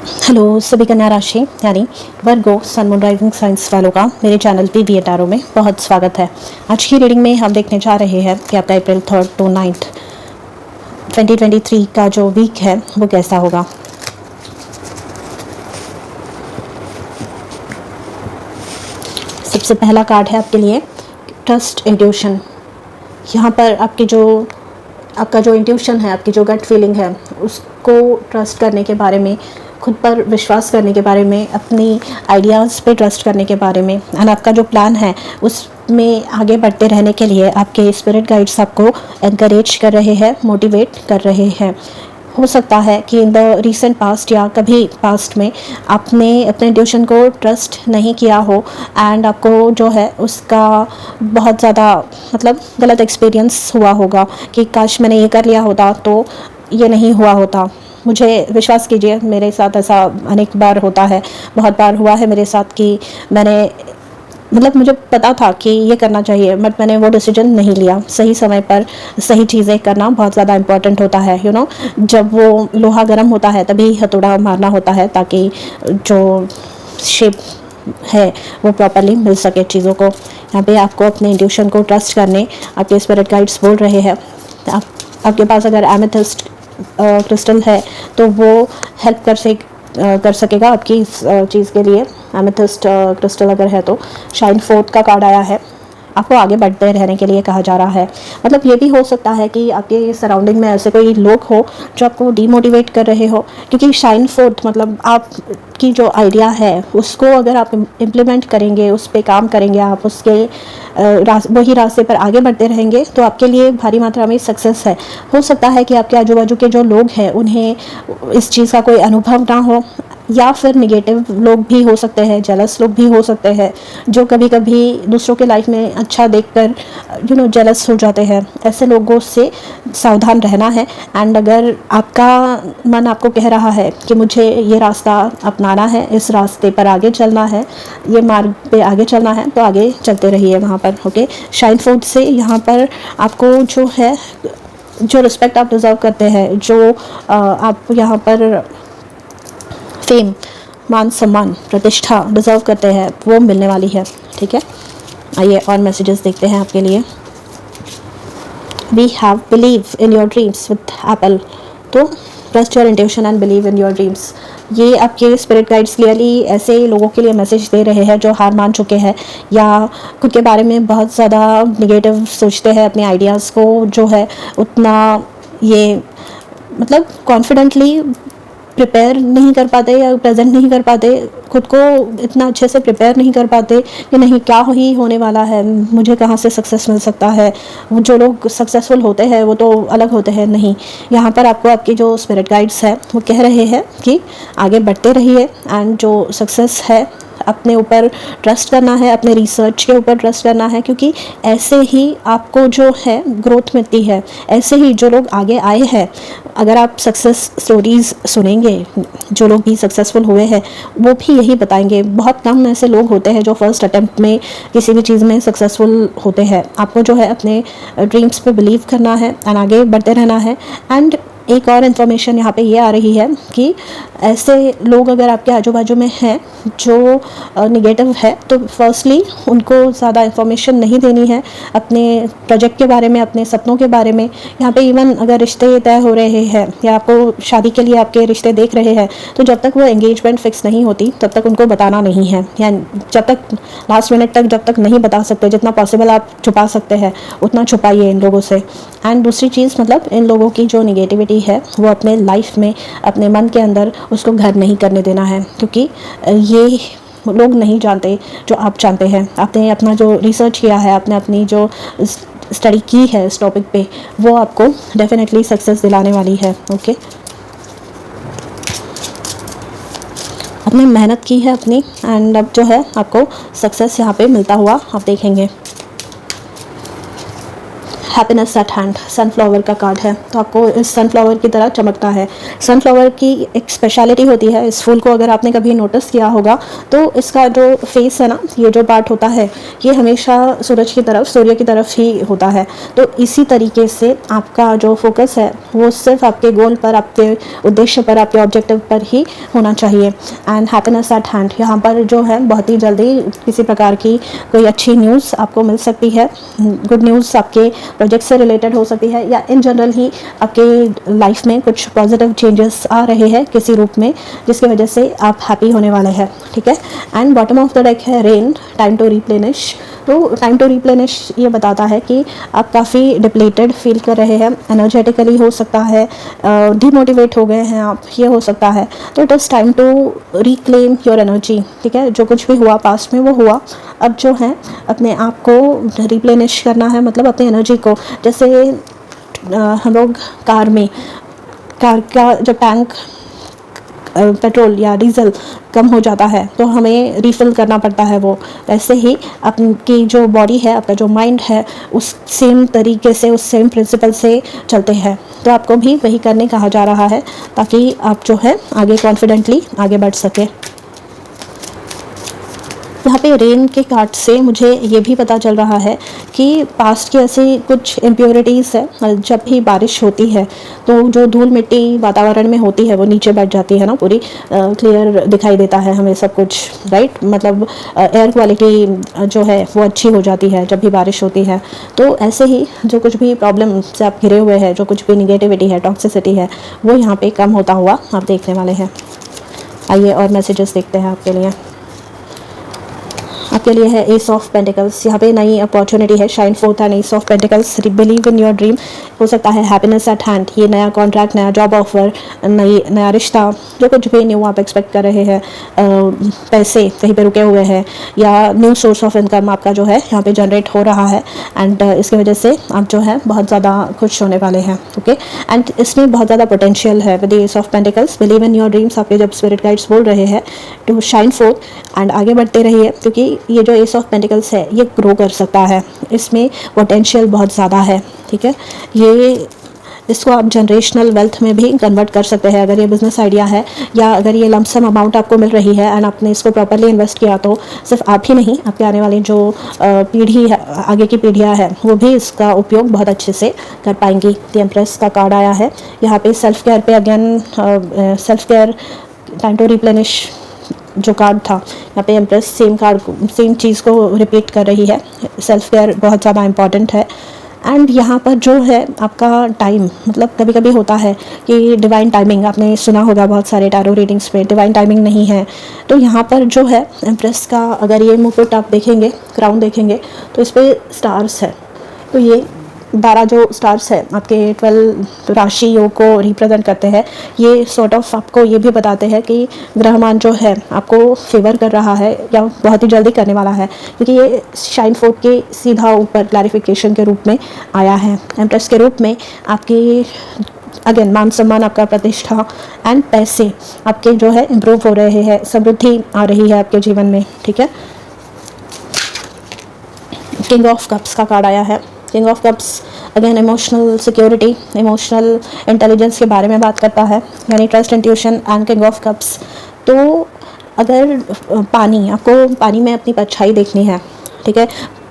Hello सभी कन्या राशि यानी वर्गो सन मून राइजिंग साइंस वालों का मेरे चैनल पीवीए टैरो में बहुत स्वागत है। आज की रीडिंग में हम देखने जा रहे हैं कि आपका अप्रैल 3 to 9 2023 का जो वीक है वो कैसा होगा। सबसे पहला कार्ड है आपके लिए ट्रस्ट इंट्यूशन। यहाँ पर आपका जो इंट्यूशन है, आपकी जो गट फीलिंग है, उसको ट्रस्ट करने के बारे में, खुद पर विश्वास करने के बारे में, अपनी आइडियाज़ पे ट्रस्ट करने के बारे में एंड आपका जो प्लान है उसमें आगे बढ़ते रहने के लिए आपके स्पिरिट गाइड्स आपको एनकरेज कर रहे हैं, मोटिवेट कर रहे हैं। हो सकता है कि इन द रिसेंट पास्ट या कभी पास्ट में आपने अपने इंट्यूशन को ट्रस्ट नहीं किया हो एंड आपको जो है उसका बहुत ज़्यादा गलत एक्सपीरियंस हुआ होगा कि काश मैंने ये कर लिया होता तो ये नहीं हुआ होता। मुझे विश्वास कीजिए, मेरे साथ ऐसा अनेक बार होता है, बहुत बार हुआ है मेरे साथ कि मैंने मुझे पता था कि ये करना चाहिए बट मैंने वो डिसीजन नहीं लिया। सही समय पर सही चीज़ें करना बहुत ज़्यादा इम्पोर्टेंट होता है। जब वो लोहा गर्म होता है तभी हथौड़ा मारना होता है ताकि जो शेप है वो प्रॉपरली मिल सके चीज़ों को। यहाँ पे आपको अपने इंट्यूशन को ट्रस्ट करने आपके स्पिरिट गाइड्स बोल रहे हैं। आपके पास अगर एमेथिस्ट क्रिस्टल है तो वो हेल्प कर सकेगा आपकी इस चीज़ के लिए। एमेथिस्ट क्रिस्टल अगर है तो शाइन फोर्थ का कार्ड आया है, आपको आगे बढ़ते रहने के लिए कहा जा रहा है। ये भी हो सकता है कि आपके सराउंडिंग में ऐसे कोई लोग हो जो आपको डीमोटिवेट कर रहे हो, क्योंकि शाइन फोर्थ आपकी जो आइडिया है उसको अगर आप इम्प्लीमेंट करेंगे, उस पर काम करेंगे, आप उसके वही रास्ते पर आगे बढ़ते रहेंगे तो आपके लिए भारी मात्रा में सक्सेस है। हो सकता है कि आपके आजू बाजू के जो लोग हैं उन्हें इस चीज़ का कोई अनुभव ना हो, या फिर निगेटिव लोग भी हो सकते हैं, जेलस लोग भी हो सकते हैं जो कभी कभी दूसरों के लाइफ में अच्छा देखकर जेलस हो जाते हैं। ऐसे लोगों से सावधान रहना है एंड अगर आपका मन आपको कह रहा है कि मुझे ये रास्ता अपनाना है, इस रास्ते पर आगे चलना है, ये मार्ग पे आगे चलना है तो आगे चलते रहिए वहाँ पर। ओके, शाइन फोर्थ से यहाँ पर आपको जो है जो रिस्पेक्ट आप डिज़र्व करते हैं, जो आप यहाँ पर फेम, मान सम्मान, प्रतिष्ठा डिज़र्व करते हैं वो मिलने वाली है। ठीक है, आइए और मैसेजेस देखते हैं आपके लिए। We have believe in your dreams with Apple. तो trust your intuition and believe in your dreams, ये आपके स्पिरिट गाइड्स क्लियरली ऐसे लोगों के लिए मैसेज दे रहे हैं जो हार मान चुके हैं या खुद के बारे में बहुत ज़्यादा निगेटिव सोचते हैं, अपने आइडियाज़ को जो है उतना ये कॉन्फिडेंटली प्रिपेयर नहीं कर पाते या प्रेजेंट नहीं कर पाते, खुद को इतना अच्छे से प्रिपेयर नहीं कर पाते कि नहीं क्या ही होने वाला है, मुझे कहाँ से सक्सेस मिल सकता है। जो लोग सक्सेसफुल होते हैं वो तो अलग होते हैं। नहीं, यहाँ पर आपको आपके जो स्पिरिट गाइड्स हैं वो कह रहे हैं कि आगे बढ़ते रहिए एंड जो सक्सेस है अपने ऊपर ट्रस्ट करना है, अपने रिसर्च के ऊपर ट्रस्ट करना है, क्योंकि ऐसे ही आपको जो है ग्रोथ मिलती है। ऐसे ही जो लोग आगे आए हैं, अगर आप सक्सेस स्टोरीज़ सुनेंगे, जो लोग भी सक्सेसफुल हुए हैं वो भी यही बताएंगे। बहुत कम ऐसे लोग होते हैं जो फर्स्ट अटेम्प्ट में किसी भी चीज़ में सक्सेसफुल होते हैं। आपको जो है अपने ड्रीम्स पे बिलीव करना है एंड आगे बढ़ते रहना है। एंड एक और इन्फॉर्मेशन यहाँ पे ये आ रही है कि ऐसे लोग अगर आपके आजू बाजू में हैं जो निगेटिव है तो फर्स्टली उनको ज़्यादा इन्फॉर्मेशन नहीं देनी है अपने प्रोजेक्ट के बारे में, अपने सपनों के बारे में। यहाँ पे इवन अगर रिश्ते तय हो रहे हैं या आपको शादी के लिए आपके रिश्ते देख रहे हैं तो जब तक वो एंगेजमेंट फिक्स नहीं होती तब तक उनको बताना नहीं है, या जब तक लास्ट मिनट तक जब तक नहीं बता सकते, जितना पॉसिबल आप छुपा सकते हैं उतना छुपाइए इन लोगों से। एंड दूसरी चीज़ इन लोगों की जो निगेटिविटी है वो अपने लाइफ में, अपने मन के अंदर उसको घर नहीं करने देना है, क्योंकि ये लोग नहीं जानते जो आप जानते हैं। आपने अपना जो रिसर्च किया है, आपने अपनी जो स्टडी की है इस टॉपिक पे, वो आपको डेफिनेटली सक्सेस दिलाने वाली है। ओके, आपने मेहनत की है अपनी एंड अब जो है आपको सक्सेस यहाँ पे मिलता हुआ आप देखेंगे। हैप्पीनेस एट हैंड, सनफ्लावर का कार्ड है, तो आपको इस सनफ्लावर की तरह चमकता है। सनफ्लावर की एक स्पेशलिटी होती है इस फूल को, अगर आपने कभी नोटिस किया होगा तो इसका जो फेस है ना, ये जो पार्ट होता है ये हमेशा सूर्य की तरफ ही होता है। तो इसी तरीके से आपका जो फोकस है वो सिर्फ आपके गोल पर, आपके उद्देश्य पर, आपके ऑब्जेक्टिव पर ही होना चाहिए। एंड हैप्पीनेस एट हैंड, यहाँ पर जो है बहुत ही जल्दी किसी प्रकार की कोई अच्छी न्यूज़ आपको मिल सकती है। गुड न्यूज़ आपके प्रोजेक्ट से रिलेटेड हो सकती है, या इन जनरल ही आपके लाइफ में कुछ पॉजिटिव चेंजेस आ रहे हैं किसी रूप में, जिसकी वजह से आप हैप्पी होने वाले हैं। ठीक है। And bottom of the deck है रेन, टाइम टू रिप्लेनिश। तो टाइम टू रिप्लेनिश ये बताता है कि आप काफ़ी डिप्लीटेड फील कर रहे हैं, एनर्जेटिकली हो सकता है, डिमोटिवेट हो गए हैं आप, ये हो सकता है। तो it is time to reclaim your energy. ठीक है, जो कुछ भी हुआ पास्ट में वो हुआ, अब जो है अपने आप को रिप्लेनिश करना है, मतलब अपनी एनर्जी को। जैसे हम लोग कार का जब टैंक पेट्रोल या डीजल कम हो जाता है तो हमें रिफ़िल करना पड़ता है, वो वैसे ही आपकी जो बॉडी है, आपका जो माइंड है, उस सेम तरीके से, उस सेम प्रिंसिपल से चलते हैं। तो आपको भी वही करने कहा जा रहा है ताकि आप जो है आगे कॉन्फिडेंटली आगे बढ़ सके। यहाँ पे रेन के कार्ड से मुझे ये भी पता चल रहा है कि पास्ट की ऐसी कुछ इम्प्योरिटीज़ है, जब भी बारिश होती है तो जो धूल मिट्टी वातावरण में होती है वो नीचे बैठ जाती है ना, पूरी क्लियर दिखाई देता है हमें सब कुछ, राइट। मतलब एयर क्वालिटी जो है वो अच्छी हो जाती है जब भी बारिश होती है। तो ऐसे ही जो कुछ भी प्रॉब्लम से आप घिरे हुए हैं, जो कुछ भी निगेटिविटी है, टॉक्सिसिटी है, वो यहाँ पे कम होता हुआ आप देखने वाले हैं। आइए और मैसेजेस देखते हैं आपके लिए। आपके लिए है एस ऑफ पेंटिकल्स, यहाँ पे नई अपॉर्चुनिटी है, shine fourth and S of pentacles, believe in your dream. हो सकता है हैप्पीनेस एट हैंड, ये नया कॉन्ट्रैक्ट, नया जॉब ऑफर, नया रिश्ता, जो कुछ भी न्यू आप एक्सपेक्ट कर रहे हैं, पैसे कहीं पे रुके हुए हैं, या न्यू सोर्स ऑफ इनकम आपका जो है यहाँ पे जनरेट हो रहा है। एंड इसकी वजह से आप जो है बहुत ज़्यादा खुश होने वाले हैं। ओके। एंड इसमें बहुत ज़्यादा पोटेंशियल है with S of pentacles. Believe in your dreams, आपके जब स्पिरिट गाइड्स बोल रहे हैं टू शाइन फोर्थ एंड आगे बढ़ते रहिए, क्योंकि ये जो एस ऑफ पेंटिकल्स है ये ग्रो कर सकता है, इसमें पोटेंशियल बहुत ज़्यादा है। ठीक है, ये इसको आप जनरेशनल वेल्थ में भी कन्वर्ट कर सकते हैं अगर ये बिजनेस आइडिया है, या अगर ये लमसम अमाउंट आपको मिल रही है एंड आपने इसको प्रॉपरली इन्वेस्ट किया तो सिर्फ आप ही नहीं, आपके आने वाली जो पीढ़ी है, आगे की पीढ़ियाँ हैं, वो भी इसका उपयोग बहुत अच्छे से कर पाएंगी। द एम्प्रेस का कार्ड आया है यहाँ पे। सेल्फ केयर पे again, self care, time to replenish जो कार्ड था यहाँ पे, एम्प्रेस सेम चीज़ को रिपीट कर रही है। सेल्फ केयर बहुत ज़्यादा इम्पॉर्टेंट है। एंड यहाँ पर जो है आपका टाइम, मतलब कभी कभी होता है कि डिवाइन टाइमिंग, आपने सुना होगा बहुत सारे टैरो रीडिंग्स में, डिवाइन टाइमिंग नहीं है। तो यहाँ पर जो है एम्प्रेस का अगर ये मुकुट आप देखेंगे, क्राउन देखेंगे, तो इस पर स्टार्स है। तो ये 12 जो स्टार्स है आपके 12 राशियों को रिप्रेजेंट करते हैं। ये सॉर्ट ऑफ आपको ये भी बताते हैं कि ग्रहमान जो है आपको फेवर कर रहा है या बहुत ही जल्दी करने वाला है, क्योंकि ये शाइन फोर्थ के सीधा ऊपर क्लैरिफिकेशन के रूप में आया है। एम्प्रेस के रूप में आपकी अगेन मान सम्मान, आपका प्रतिष्ठा एंड पैसे आपके जो है इम्प्रूव हो रहे हैं, समृद्धि आ रही है आपके जीवन में। ठीक है। किंग ऑफ कप्स का कार्ड आया है। King of cups again emotional security, emotional intelligence के बारे में बात करता है, यानी trust, intuition and king of cups. तो अगर आपको पानी में अपनी परछाई देखनी है, ठीक है,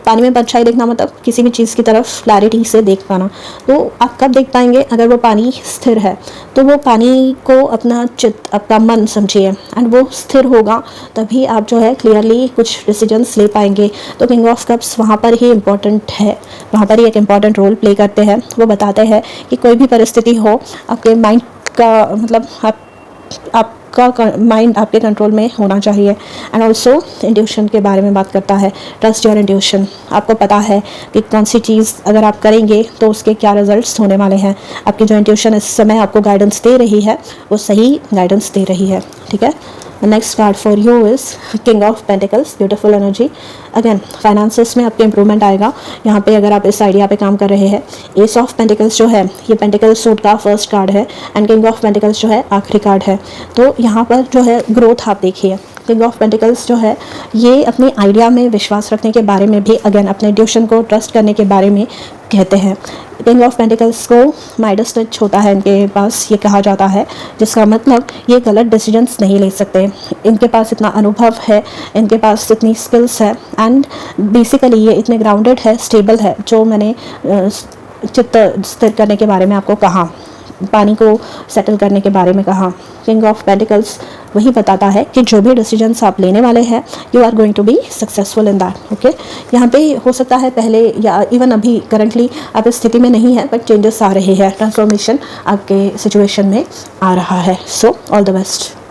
पानी में परछाई देखना मतलब किसी भी चीज़ की तरफ क्लैरिटी से देख पाना, तो आप कब देख पाएंगे? अगर वो पानी स्थिर है, तो वो पानी को अपना चित्त, अपना मन समझिए, एंड वो स्थिर होगा तभी आप जो है क्लियरली कुछ डिसीजंस ले पाएंगे। तो किंग ऑफ कप्स वहाँ पर ही इम्पॉर्टेंट है, वहाँ पर ही एक इम्पॉर्टेंट रोल प्ले करते हैं। वो बताते हैं कि कोई भी परिस्थिति हो, आपके माइंड का मतलब आपका माइंड आपके कंट्रोल में होना चाहिए। एंड ऑल्सो इंट्यूशन के बारे में बात करता है, ट्रस्ट योर इंट्यूशन। आपको पता है कि कौन सी चीज़ अगर आप करेंगे तो उसके क्या रिजल्ट्स होने वाले हैं। आपकी जो इंट्यूशन इस समय आपको गाइडेंस दे रही है वो सही गाइडेंस दे रही है। ठीक है। Next card for you is king of pentacles, beautiful energy. Again finances में आपके इंप्रूवमेंट आएगा यहाँ पे अगर आप इस आइडिया पे काम कर रहे हैं। एस ऑफ पेंटिकल्स जो है ये पेंटिकल सूट का फर्स्ट कार्ड है, एंड किंग ऑफ पेंटिकल्स जो है आखिरी कार्ड है। तो यहाँ पर जो है ग्रोथ आप देखिए, किंग ऑफ पेंटिकल्स जो है ये अपनी आइडिया में विश्वास रखने के बारे में भी, अगेन अपने इंट्यूशन को ट्रस्ट करने के बारे में कहते हैं। किंग ऑफ पेंटिकल्स को माइडस टच होता है इनके पास, ये कहा जाता है, जिसका मतलब ये गलत डिसीजंस नहीं ले सकते। इनके पास इतना अनुभव है, इनके पास इतनी स्किल्स है, एंड बेसिकली ये इतने ग्राउंडेड है, स्टेबल है, जो मैंने चित्त स्थिर करने के बारे में आपको कहा, पानी को सेटल करने के बारे में कहा। किंग ऑफ पेंटिकल्स वही बताता है कि जो भी डिसीजंस आप लेने वाले हैं, you are going to be successful in that. Okay, यहाँ पे हो सकता है पहले या इवन अभी करंटली आप इस स्थिति में नहीं है, बट चेंजेस आ रहे हैं, ट्रांसफॉर्मेशन आपके सिचुएशन में आ रहा है। So all the best.